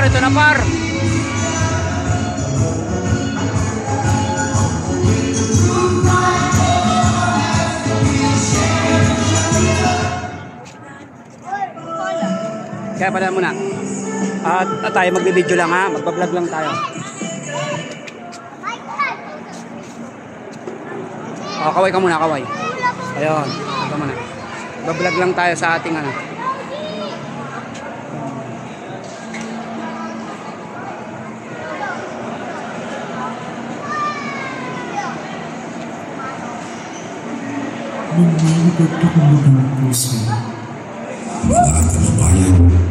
ito na par. Kaya pala muna. At tayo magbibideo lang ha. Magbablog lang tayo. Oh, kaway ka muna, kaway. Ayun. Ito muna. Bablog lang tayo sa ating ano. Nung may ipagpakumbag ng puso, mga kababayan,